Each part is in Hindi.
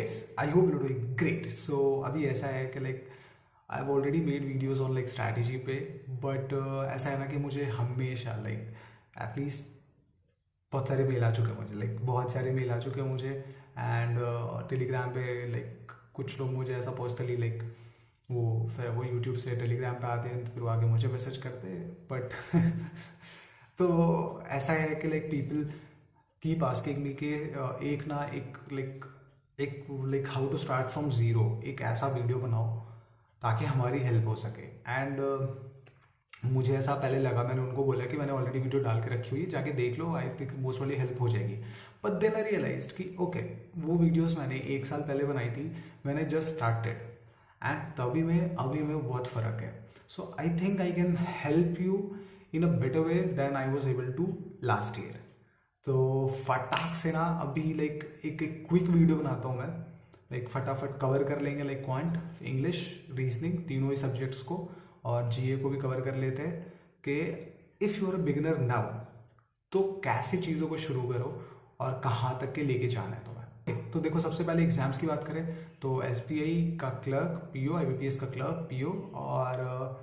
guys, I hope you're doing great. So अभी ऐसा है कि like I've already made videos on like strategy पे, but ऐसा है ना कि मुझे हमेशा like at least बहुत सारे मेल आ चुके हैं मुझे, like बहुत सारे मेल आ चुके हैं मुझे एंड टेलीग्राम पे like कुछ लोग मुझे ऐसा पर्सनली like वो फिर वो यूट्यूब से टेलीग्राम पे आते हैं, फिर वो आगे मुझे मैसेज करते हैं बट तो ऐसा है कि like people keep asking me कि एक ना एक how to start from zero, एक ऐसा वीडियो बनाओ ताकि हमारी हेल्प हो सके। एंड मुझे ऐसा पहले लगा, मैंने उनको बोला कि मैंने ऑलरेडी वीडियो डाल के रखी हुई है, जाके देख लो, आई थिंक मोस्ट वाली हेल्प हो जाएगी। बट देन आई रियलाइज्ड कि ओके, वो वीडियोस मैंने 1 साल पहले बनाई थी, मैंने जस्ट स्टार्टेड एंड तभी में अभी में बहुत फ़र्क है। So I think I can help you in a better way than I was able to last year. तो फटाक से ना अभी लाइक एक क्विक वीडियो बनाता हूँ मैं, लाइक फटाफट कवर कर लेंगे लाइक क्वांट, इंग्लिश, रीजनिंग, तीनों ही सब्जेक्ट्स को, और जीए को भी कवर कर लेते हैं कि if you are a beginner now तो कैसे चीज़ों को शुरू करो और कहाँ तक के लेके जाना है तुम्हें। तो देखो, सबसे पहले एग्जाम्स की बात करें तो एसबीआई का क्लर्क पीओ, आईबीपीएस का क्लर्क पीओ, और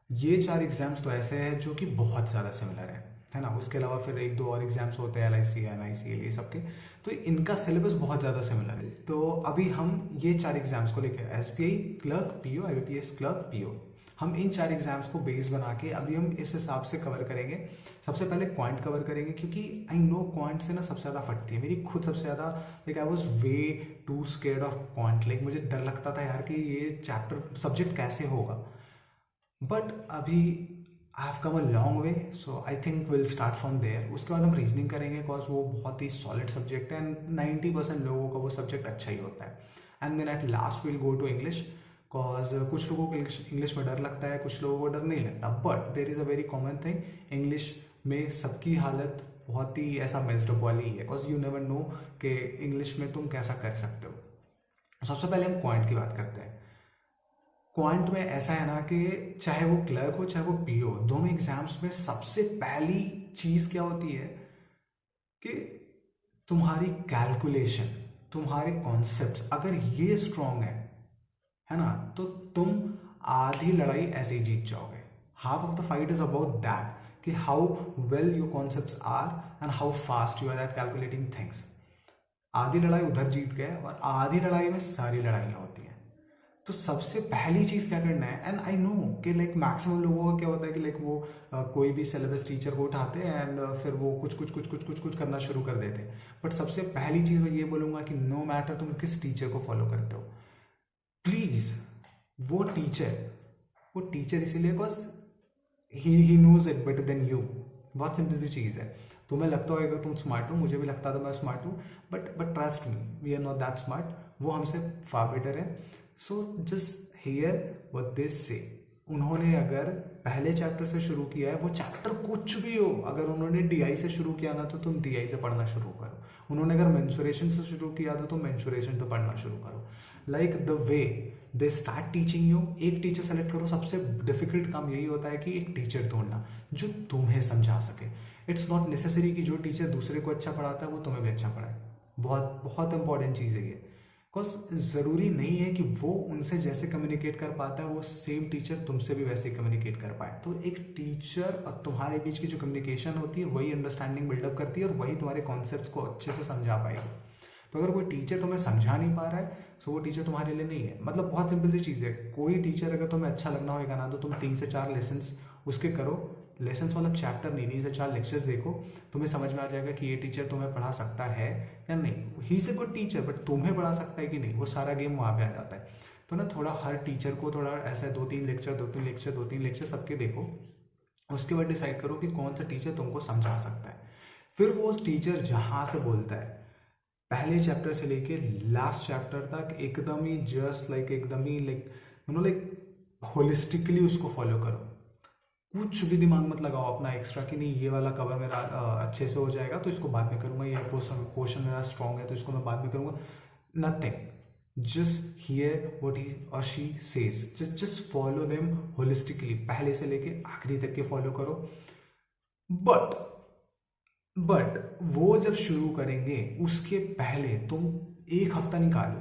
ये 4 एग्जाम्स तो ऐसे हैं जो कि बहुत ज़्यादा सिमिलर है ना। उसके अलावा फिर 1-2 और एग्जाम्स होते हैं, LIC, NICL, ये सबके, तो इनका सिलेबस बहुत ज़्यादा सिमिलर है। तो अभी हम ये 4 एग्जाम्स को लेकर SBI clerk PO, IBPS clerk PO, हम इन 4 एग्जाम्स को बेस बना के अभी हम इस हिसाब से कवर करेंगे। सबसे पहले क्वांट कवर करेंगे, क्योंकि आई नो क्वांट से ना सबसे ज़्यादा फटती है मेरी खुद सबसे ज़्यादा। Like I was way too scared of quant, like मुझे डर लगता था यार कि ये चैप्टर सब्जेक्ट कैसे होगा। बट अभी I have come a long way, so I think will start from there. उसके बाद हम रीजनिंग करेंगे, बिकॉज वो बहुत ही सॉलिड सब्जेक्ट है एंड 90% लोगों का वो सब्जेक्ट अच्छा ही होता है। And then at last will go to English, because कुछ लोगों को इंग्लिश में डर लगता है, कुछ लोगों को डर नहीं लगता, but there is a very common thing, English में सबकी हालत बहुत ही ऐसा मेस्डअप वाली है, बिकॉज यू नेवर नो कि इंग्लिश में तुम कैसा कर सकते हो। सबसे पहले हम क्वांट की बात करते हैं। क्वांट में ऐसा है ना कि चाहे वो क्लर्क हो चाहे वो पीओ, दोनों एग्जाम्स में सबसे पहली चीज क्या होती है कि तुम्हारी कैलकुलेशन, तुम्हारे कॉन्सेप्ट्स अगर ये स्ट्रांग है ना, तो तुम आधी लड़ाई ऐसे ही जीत जाओगे। Half of the fight is about that कि how well your concepts are and how fast you are at calculating things. आधी लड़ाई उधर जीत गए और आधी लड़ाई में सारी लड़ाइयाँ होती हैं। तो सबसे पहली चीज़ क्या करना है, एंड आई नो कि लाइक मैक्सिमम लोगों का क्या होता है कि लाइक वो कोई भी सिलेबस टीचर को उठाते हैं एंड फिर वो कुछ करना शुरू कर देते हैं। बट सबसे पहली चीज़ मैं ये बोलूँगा कि नो मैटर तुम किस टीचर को फॉलो करते हो, प्लीज़ वो टीचर इसीलिए because he knows it better than you. बहुत सिंपल सी चीज़ है। तुम्हें लगता होगा तुम स्मार्ट हो, मुझे भी लगता था मैं स्मार्ट हूँ, but trust me, we are not that smart, वो हमसे फार बेटर है। So just hear what they say. उन्होंने अगर पहले चैप्टर से शुरू किया है, वो चैप्टर कुछ भी हो, अगर उन्होंने DI से शुरू किया ना तो तुम DI से पढ़ना शुरू करो। उन्होंने अगर मेंसुरेशन से शुरू किया तो तुम मेंसुरेशन तो पढ़ना शुरू करो। Like the way they start teaching you, एक टीचर सेलेक्ट करो। सबसे डिफिकल्ट काम यही होता है कि एक टीचर ढूंढना जो तुम्हें समझा सके। इट्स नॉट नेसेसरी कि जो टीचर दूसरे को अच्छा पढ़ाता है वो तुम्हें भी अच्छा पढ़ाए। बहुत बहुत इंपॉर्टेंट चीज़ है ये, बिकॉज ज़रूरी नहीं है कि वो उनसे जैसे कम्युनिकेट कर पाता है वो सेम टीचर तुमसे भी वैसे कम्युनिकेट कर पाए। तो एक टीचर और तुम्हारे बीच की जो कम्युनिकेशन होती है वही अंडरस्टैंडिंग बिल्डअप करती है और वही तुम्हारे कॉन्सेप्ट्स को अच्छे से समझा पाएगी। तो अगर कोई टीचर तुम्हें समझा नहीं पा रहा है तो वो टीचर तुम्हारे लिए नहीं है। मतलब बहुत सिंपल सी चीज़ है, कोई टीचर अगर तुम्हें अच्छा लगना होगा ना तो तुम 3 से 4 लेसन्स उसके करो। लेसन्स मतलब चैप्टर नहीं, 3 से 4 लेक्चर्स देखो, तुम्हें समझ में आ जाएगा कि ये टीचर तुम्हें पढ़ा सकता है या नहीं। He is a good teacher, but तुम्हें पढ़ा सकता है कि नहीं, वो सारा गेम वहाँ पे आ जाता है। तो ना थोड़ा हर टीचर को थोड़ा ऐसा 2-3 लेक्चर सबके देखो। उसके बाद डिसाइड करो कि कौन सा टीचर तुमको समझा सकता है। फिर वो टीचर जहाँ से बोलता है पहले चैप्टर से लेके लास्ट चैप्टर तक एकदम ही जस्ट लाइक एकदम ही लाइक होलिस्टिकली उसको फॉलो करो। कुछ भी दिमाग मत लगाओ अपना एक्स्ट्रा कि नहीं ये वाला कवर मेरा अच्छे से हो जाएगा तो इसको बाद में करूंगा, ये पोर्शन मेरा स्ट्रॉन्ग है तो इसको मैं बाद में करूंगा। Nothing, just hear what he or she says, just follow them holistically, पहले से लेके आखिरी तक के फॉलो करो। बट वो जब शुरू करेंगे उसके पहले तुम 1 हफ्ता निकालो,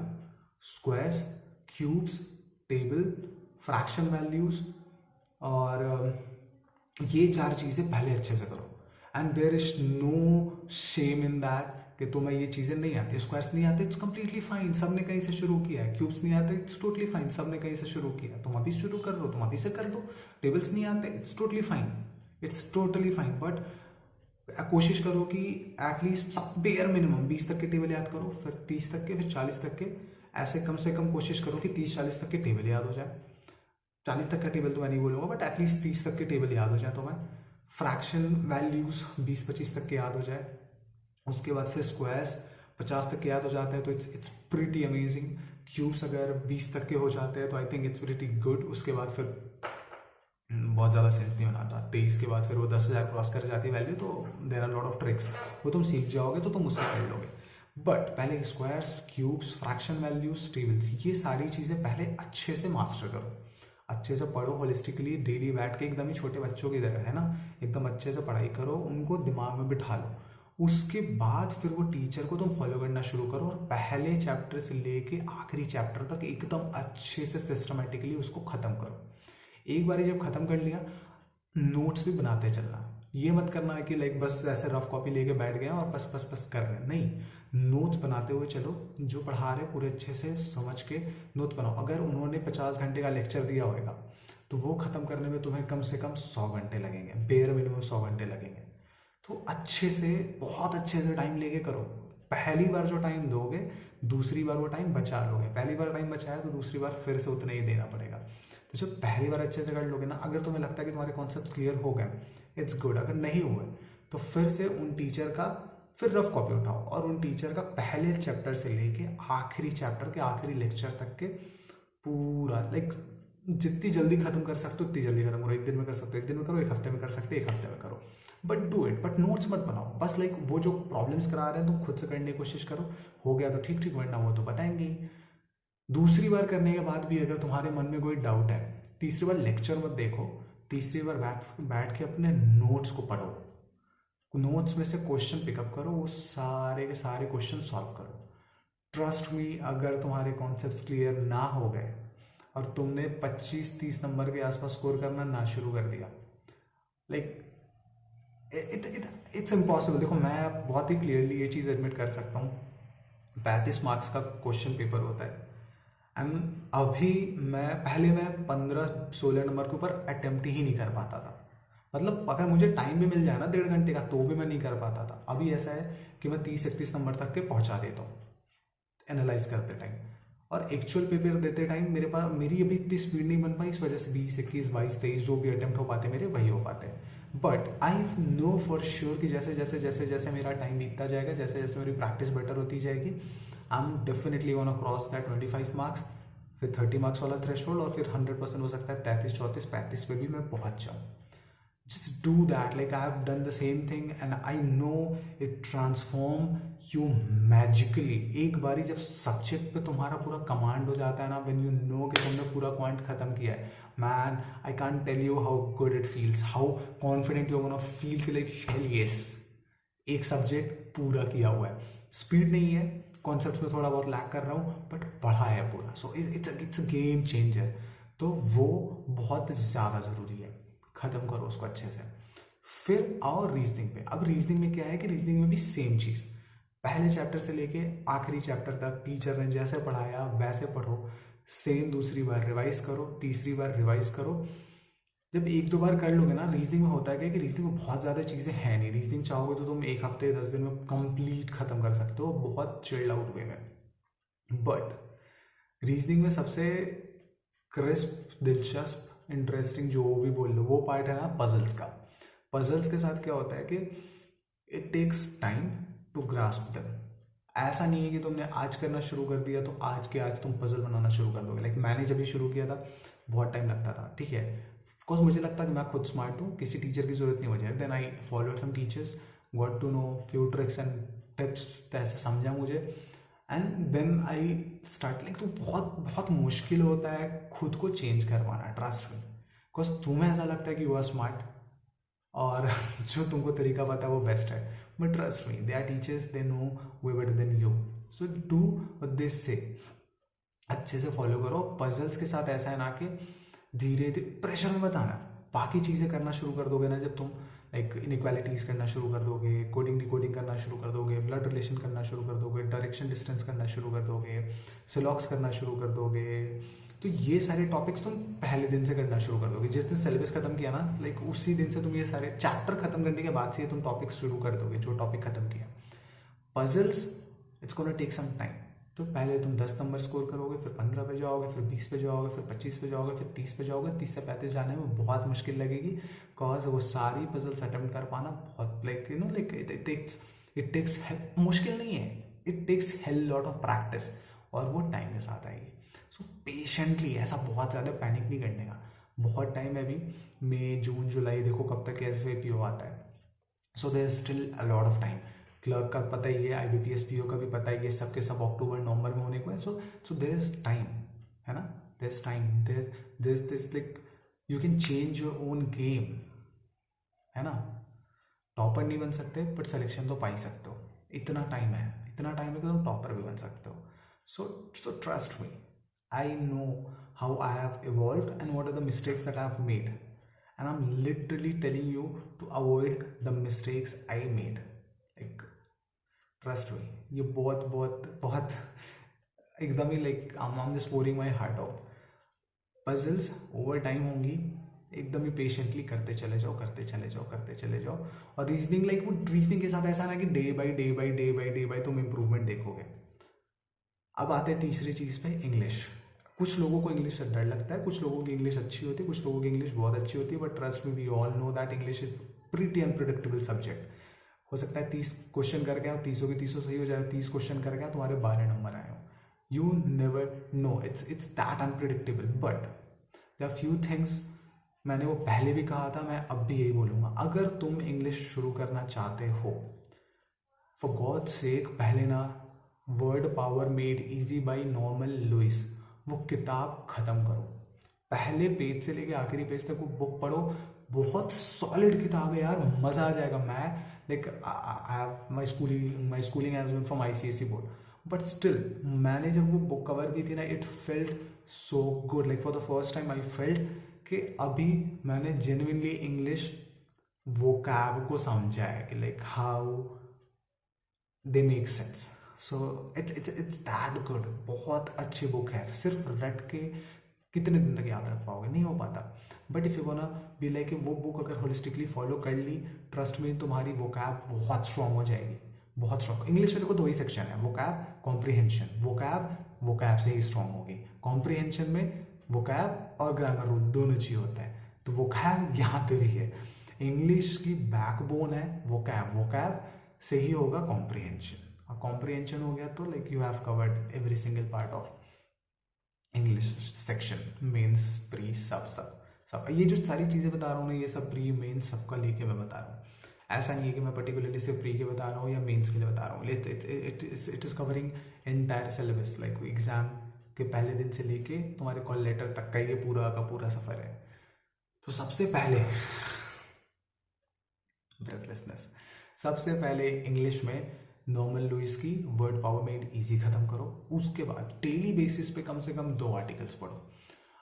squares, cubes, table, fraction values, और ये 4 चीज़ें पहले अच्छे से करो। And there is no shame in that कि तुम्हें ये चीज़ें नहीं आती, स्क्वायर्स नहीं आते, इट्स कंप्लीटली फाइन, सबने कहीं से शुरू किया है। क्यूब्स नहीं आते, इट्स टोटली फाइन, सबने कहीं से शुरू किया, तुम अभी शुरू कर लो, तुम अभी से कर दो। टेबल्स नहीं आते, it's totally fine, it's totally fine. But कोशिश करो कि एटलीस्ट सब बेयर मिनिमम 20 तक के टेबल याद करो, फिर 30 तक के, फिर 40 तक के, ऐसे कम से कम कोशिश करो कि 30-40 तक के टेबल याद हो जाए। 40 तक का टेबल तो मैं नहीं बोलूँगा, बट एटलीस्ट 30 तक के टेबल याद हो जाए तो मैं फ्रैक्शन वैल्यूज़ 20-25 तक के याद हो जाए। उसके बाद फिर स्क्वायर्स 50 तक के याद हो जाते हैं तो इट्स प्रीटी अमेजिंग। क्यूब्स अगर 20 तक के हो जाते हैं तो I think it's pretty good. उसके बाद फिर बहुत ज़्यादा सेंस नहीं बनाता। 23 के बाद फिर वो 10,000 क्रॉस कर जाती है वैल्यू, तो there are lot of tricks, वो तुम सीख जाओगे तो तुम उससे कर लोगे। बट पहले squares, cubes, fraction values, tables, ये सारी चीज़ें पहले अच्छे से मास्टर करो, अच्छे से पढ़ो होलिस्टिकली, डेली बैठ के, एकदम ही छोटे बच्चों की तरह है ना, एकदम अच्छे से पढ़ाई करो, उनको दिमाग में बिठा लो। उसके बाद फिर वो टीचर को तुम फॉलो करना शुरू करो और पहले चैप्टर से लेके आखिरी चैप्टर तक एकदम अच्छे से सिस्टमेटिकली उसको ख़त्म करो। एक बार जब ख़त्म कर लिया, नोट्स भी बनाते चलना। ये मत करना है कि लाइक बस ऐसे रफ कॉपी लेके बैठ गए और बस बस बस कर रहे हैं, नहीं, नोट्स बनाते हुए चलो। जो पढ़ा रहे पूरे अच्छे से समझ के नोट्स बनाओ। अगर उन्होंने 50 घंटे का लेक्चर दिया होगा तो वो ख़त्म करने में तुम्हें कम से कम 100 घंटे लगेंगे, बेयर मिनिमम 100 घंटे लगेंगे। तो अच्छे से, बहुत अच्छे से टाइम लेके करो। पहली बार जो टाइम दोगे, दूसरी बार वो टाइम बचा लोगे। पहली बार टाइम बचाया तो दूसरी बार फिर से उतना ही देना पड़ेगा। तो जब पहली बार अच्छे से कर लोगे ना, अगर तुम्हें लगता है कि तुम्हारे कॉन्सेप्ट क्लियर हो गए, इट्स गुड। अगर नहीं हुए तो फिर से उन टीचर का फिर रफ कॉपी उठाओ और उन टीचर का पहले चैप्टर से लेके आखिरी चैप्टर के आखिरी लेक्चर तक के पूरा, लाइक जितनी जल्दी खत्म कर सकते हो उतनी जल्दी खत्म करो। एक दिन में कर सकते हो एक दिन में करो, एक हफ्ते में कर सकते हो एक हफ्ते में करो, but do it. But notes मत बनाओ, बस लाइक वो जो प्रॉब्लम्स करा रहे हैं तुम खुद से करने की कोशिश करो। हो गया तो ठीक ठीक, वरना वो तो बताएंगे ही। दूसरी बार करने के बाद भी अगर तुम्हारे मन में कोई डाउट है, तीसरी बार लेक्चर मत देखो, तीसरी बार बैठ के अपने नोट्स को पढ़ो। नोट्स में से क्वेश्चन पिकअप करो, वो सारे के सारे क्वेश्चन सॉल्व करो। ट्रस्ट मी, अगर तुम्हारे कॉन्सेप्ट्स क्लियर ना हो गए और तुमने 25-30 नंबर के आसपास स्कोर करना ना शुरू कर दिया, लाइक इट्स इम्पॉसिबल। देखो, मैं बहुत ही क्लियरली ये चीज़ एडमिट कर सकता हूँ, 35 मार्क्स का क्वेश्चन पेपर होता है एंड अभी मैं 15-16 नंबर के ऊपर अटेम्प्ट ही नहीं कर पाता था। मतलब अगर मुझे टाइम भी मिल जाए ना 1.5 घंटे का, तो भी मैं नहीं कर पाता था। अभी ऐसा है कि मैं 30-31 नंबर तक के पहुंचा देता हूँ एनालाइज करते टाइम। और एक्चुअल पेपर देते टाइम मेरी अभी इतनी स्पीड नहीं बन पाई, इस वजह से 20, 21, 22, 23 जो भी अटेम्प्ट हो पाते मेरे, वही हो पाते हैं। But I know for sure कि जैसे जैसे जैसे जैसे मेरा टाइम बीतता जाएगा, जैसे जैसे मेरी प्रैक्टिस बेटर होती जाएगी, I am definitely gonna cross that 25 marks, फिर 30 मार्क्स वाला थ्रेशोल्ड, और फिर 100% हो सकता है 33, 34, 35 पे भी मैं पहुंच जाऊँ। Just do that. Like, I have done the same thing and I know it transform you magically. एक बारी जब सब्जेक्ट पे तुम्हारा पूरा कमांड हो जाता है ना, when you know कि तुमने पूरा पॉइंट खत्म किया है, man, I can't tell you how good it feels, how confident you're gonna feel कि like hell yes, एक सब्जेक्ट पूरा किया हुआ है। स्पीड नहीं है, कॉन्सेप्ट में थोड़ा बहुत लैग कर रहा हूँ, बट पढ़ा है पूरा। So it's a game changer. तो वो बहुत ज़्यादा ज़रूरी है, ख़त्म करो उसको अच्छे से। फिर आओ रीजनिंग पे। अब रीजनिंग में क्या है कि रीजनिंग में भी सेम चीज़, पहले चैप्टर से लेके आखिरी चैप्टर तक टीचर ने जैसे पढ़ाया वैसे पढ़ो, सेम दूसरी बार रिवाइज करो, तीसरी बार रिवाइज करो। जब 1-2 बार कर लोगे ना, रीजनिंग में होता है क्या कि रीजनिंग में बहुत ज़्यादा चीज़ें हैं नहीं। रीजनिंग चाहोगे तो तुम 1 हफ्ते 10 दिन में कंप्लीट ख़त्म कर सकते हो, बहुत चिल्ड आउट वे में। बट रीजनिंग में सबसे क्रिस्प, दिलचस्प, इंटरेस्टिंग जो भी बोल लो, वो पार्ट है ना पजल्स का। पजल्स के साथ क्या होता है कि it takes time to grasp them. ऐसा नहीं है कि तुमने आज करना शुरू कर दिया तो आज के आज तुम पजल बनाना शुरू कर दोगे। लाइक मैंने जब भी शुरू किया था बहुत टाइम लगता था, ठीक है, ऑफकोर्स मुझे लगता कि मैं खुद स्मार्ट हूँ, किसी टीचर की जरूरत नहीं मुझे। Then I followed some teachers, got to know few tricks and tips, ऐसे समझा मुझे, and then I start. Like तो बहुत बहुत मुश्किल होता है खुद को चेंज करवाना, ट्रस्ट मी, बिकॉज तुम्हें ऐसा लगता है कि यू आर स्मार्ट और जो तुमको तरीका पता है वो बेस्ट है, but trust me, they are teachers, they know way better than you, so do what they say. अच्छे से फॉलो करो। पजल्स के साथ ऐसा है ना कि धीरे धीरे प्रेशर में बताना, बाकी चीज़ें करना शुरू कर दोगे ना जब तुम, लाइक इनइक्वालिटीज़ करना शुरू कर दोगे, कोडिंग डिकोडिंग करना शुरू कर दोगे, ब्लड रिलेशन करना शुरू कर दोगे, डायरेक्शन डिस्टेंस करना शुरू कर दोगे, सिलॉक्स करना शुरू कर दोगे, तो ये सारे टॉपिक्स तुम पहले दिन से करना शुरू कर दोगे। जिस दिन सिलेबस खत्म किया ना, लाइक उसी दिन से तुम ये सारे चैप्टर खत्म करने के बाद से ये तुम टॉपिक्स शुरू कर दोगे जो टॉपिक खत्म किया। Puzzles it's gonna take some time. तो पहले तुम 10 नंबर स्कोर करोगे, फिर 15 पे जाओगे, फिर 20 पे जाओगे, फिर 25 पे जाओगे, फिर 30 पे जाओगे। 30 से 35 जाने में बहुत मुश्किल लगेगी, कॉज वो सारी पजल्स अटेम्प्ट कर पाना बहुत लाइक इट टेक्स मुश्किल नहीं है, it takes hell lot of practice, और वो टाइम के साथ आएगी। सो पेशेंटली, ऐसा बहुत ज़्यादा पैनिक नहीं करने का, बहुत टाइम है अभी। मई जून जुलाई देखो कब तक SVPO आता है, so there is still a lot of time. Clerk का पता ही है, IBPS PO का भी पता ही है, सबके सब अक्टूबर नवंबर में होने को है। सो देयर इज टाइम, है ना, there is time, there this like you can change your own game, है ना। टॉपर नहीं बन सकते बट सिलेक्शन तो पा ही सकते हो, इतना टाइम है, इतना टाइम है कि तुम टॉपर भी बन सकते हो। So trust me, I know how I have evolve and what are the mistakes that I have made, and I am literally telling you to avoid the mistakes I made. Like trust me, ये बहुत बहुत बहुत एकदम ही like I am just pouring my heart out. Puzzles over time होंगी, एकदम ही पेशेंटली करते चले जाओ, करते चले जाओ, करते चले जाओ। और रीजनिंग, लाइक वो रीजनिंग के साथ ऐसा ना कि day by day by day by day by तुम इंप्रूवमेंट देखोगे। अब आते हैं तीसरी चीज़ पे, इंग्लिश। कुछ लोगों को इंग्लिश से डर लगता है, कुछ लोगों की इंग्लिश अच्छी होती है, कुछ लोगों की इंग्लिश बहुत अच्छी होती है, but trust me, we all know that English is pretty unpredictable subject. हो सकता है 30 क्वेश्चन करके आओ, 30 के 30 सही हो जाए, 30 क्वेश्चन करके आओ, तुम्हारे 12 नंबर आए हो। You never know, it's that unpredictable. But there are few things, मैंने वो पहले भी कहा था, मैं अब भी यही बोलूँगा, अगर तुम इंग्लिश शुरू करना चाहते हो, फॉर गॉड सेक, पहले ना word power made easy by Norman Lewis वो किताब ख़त्म करो। पहले पेज से लेके आखिरी पेज तक वो बुक पढ़ो, बहुत सॉलिड किताब है यार, मज़ा आ जाएगा। मैं like I have my schooling has been from ICSE board, but still मैंने जब वो बुक कवर की थी ना, it felt so good. Like for the first time I felt कि अभी मैंने जेन्युइनली इंग्लिश वोकैब को समझा है, कि like how they make sense. So it's that good, बहुत अच्छी बुक है। सिर्फ रट के कितने दिन तक याद रख पाओगे, नहीं हो पाता। But if you gonna be like, वो बुक अगर होलिस्टिकली फॉलो कर ली, ट्रस्ट में तुम्हारी वोकैब बहुत स्ट्रॉन्ग हो जाएगी, बहुत स्ट्रॉन्ग। इंग्लिश में देखो 2 ही सेक्शन है, वोकैब, कॉम्प्रीहेंशन। वोकैब से ही स्ट्रॉन्ग होगी। कॉम्प्रीहेंशन में वोकैब और ग्रामर रूल दोनों चाहिए होता है, तो वोकैब यहाँ पे भी है। इंग्लिश की बैकबोन है वोकैब, वोकैब से ही होगा कॉम्प्रीहेंशन, और कॉम्प्रीहेंशन हो गया तो like you have covered every single part of English section, mains, pre, सब ये जो सारी चीज़ें बता रहा हूँ ना, ये सब प्री मेंस सबका लेके मैं बता रहा हूँ। ऐसा नहीं है कि मैं पर्टिकुलरली सिर्फ प्री के बता रहा हूँ या मेंस के लिए बता रहा हूँ। It is covering entire syllabus, like exam के पहले दिन से लेके तुम्हारे कॉल लेटर तक का ये पूरा का पूरा सफ़र है। तो सबसे पहले ब्रेथलेसनेस, सबसे पहले इंग्लिश में नॉर्मन लुइस की वर्ड पावर मेड इजी खत्म करो। उसके बाद डेली बेसिस पे कम से कम 2 आर्टिकल्स पढ़ो।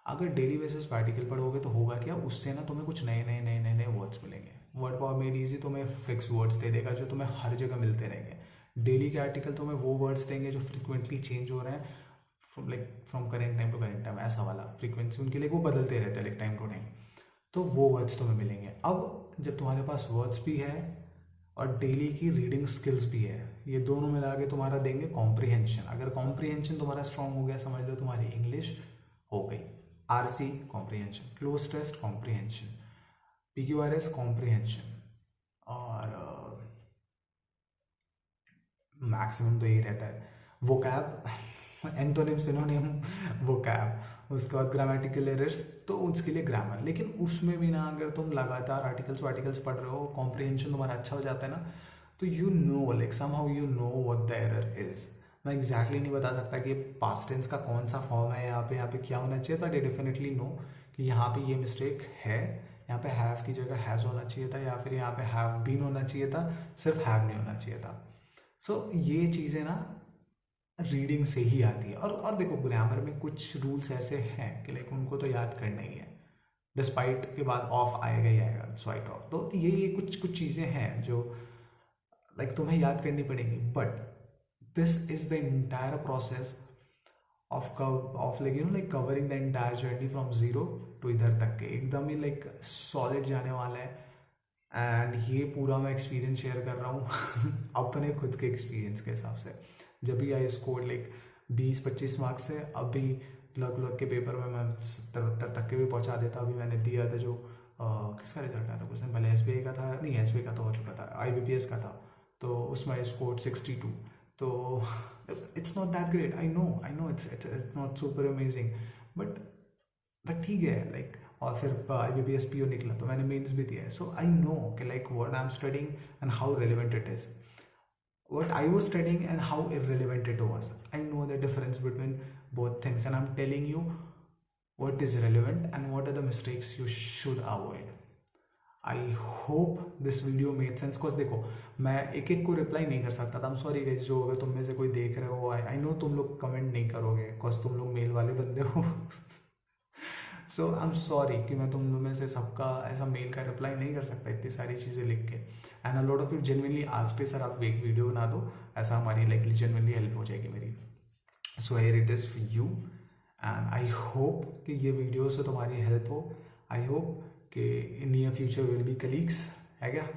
अगर डेली बेसिस पे आर्टिकल पढ़ोगे तो होगा क्या, उससे ना तुम्हें कुछ नए नए नए नए नए वर्ड्स मिलेंगे। वर्ड पावर मेड इजी तुम्हें फिक्स वर्ड्स दे देगा जो तुम्हें हर जगह मिलते रहेंगे। डेली के आर्टिकल तुम्हें वो वर्ड्स देंगे जो फ्रिक्वेंटली चेंज हो रहे हैं, like from current time to current time, ऐसा वाला फ्रीक्वेंसी उनके लिए वो बदलते रहते हैं लाइक टाइम टू टाइम, तो वो वर्ड्स तुम्हें मिलेंगे। अब जब तुम्हारे पास वर्ड्स भी है और डेली की रीडिंग स्किल्स भी है, ये दोनों मिला के तुम्हारा देंगे कॉम्प्रीहेंशन। अगर कॉम्प्रीहेंशन तुम्हारा स्ट्रांग हो गया, समझ लो तुम्हारी इंग्लिश हो गई। RC comprehension, cloze test comprehension, PQRS comprehension, और मैक्सिमम तो यही रहता है। वोकैब, एंटोनिम, सिनोनिम, वोकैब, उसके बाद ग्रामेटिकल एरर्स, तो उसके लिए ग्रामर। लेकिन उसमें भी ना, अगर तुम लगातार आर्टिकल्स पढ़ रहे हो, कॉम्प्रीहेंशन तुम्हारा अच्छा हो जाता है ना, तो you know, like somehow you know what the error is. मैं एग्जैक्टली नहीं बता सकता कि पास्ट टेंस का कौन सा फॉर्म है, यहाँ पे क्या होना चाहिए, बट आई डेफिनेटली नो कि यहाँ पे ये मिस्टेक है, यहाँ पे हैव की जगह हैज़ होना चाहिए था, या फिर यहाँ पे हैव बीन होना चाहिए था, सिर्फ हैव नहीं होना चाहिए था। सो ये चीज़ें ना रीडिंग से ही आती है। और देखो ग्रामर में कुछ रूल्स ऐसे हैं कि लाइक उनको तो याद करना ही है, डिस्पाइट के बाद ऑफ आएगा ही आएगा, डिस्पाइट ऑफ। तो ये कुछ कुछ चीज़ें हैं जो लाइक तुम्हें याद करनी पड़ेंगी, but this is the entire process of like like covering the entire journey from zero to इधर तक के, एकदम ही लाइक सॉलिड जाने वाला है। एंड ये पूरा मैं एक्सपीरियंस शेयर कर रहा हूँ अपने खुद के एक्सपीरियंस के हिसाब से। जब भी आई स्कोर लाइक 20-25 मार्क्स से, अभी लग के पेपर में मैं 70 तक के भी पहुँचा देता। अभी मैंने दिया था जो किसका रिजल्ट आया था कुछ दिन पहले, SBI का था, नहीं SBI का तो हो चुका था, IBPS का था, तो उसमें आई स्कोर 62। तो it's not that great, I know it's not super amazing, but ठीक है लाइक। और फिर IBPS PO निकला तो मैंने मेंस भी दिया है, सो आई नो कि like what I am studying and how relevant it is, what I was studying and how irrelevant it was. I know the difference between both things, and I'm telling you what is relevant and what are the mistakes you should avoid. I hope this video made sense, cause देखो मैं एक एक को रिप्लाई नहीं कर सकता था। I'm sorry guys, जो अगर तुम में से कोई देख रहे हो, I know तुम लोग कमेंट नहीं करोगे cause तुम लोग मेल वाले बंदे हो सो आई एम सॉरी कि मैं तुम लोग में से सबका ऐसा मेल का रिप्लाई नहीं कर सकता इतनी सारी चीज़ें लिख के। And a lot of you genuinely आज पे सर आप एक वीडियो बना दो, ऐसा हमारी लाइक जेन्युइनली हेल्प हो जाएगी मेरी। So here it is for you, and I hope कि ये वीडियो से तुम्हारी हेल्प हो। आई होप कि in near future will be colleagues, है क्या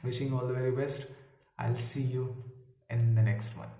wishing all the very best. I will see you in the next one.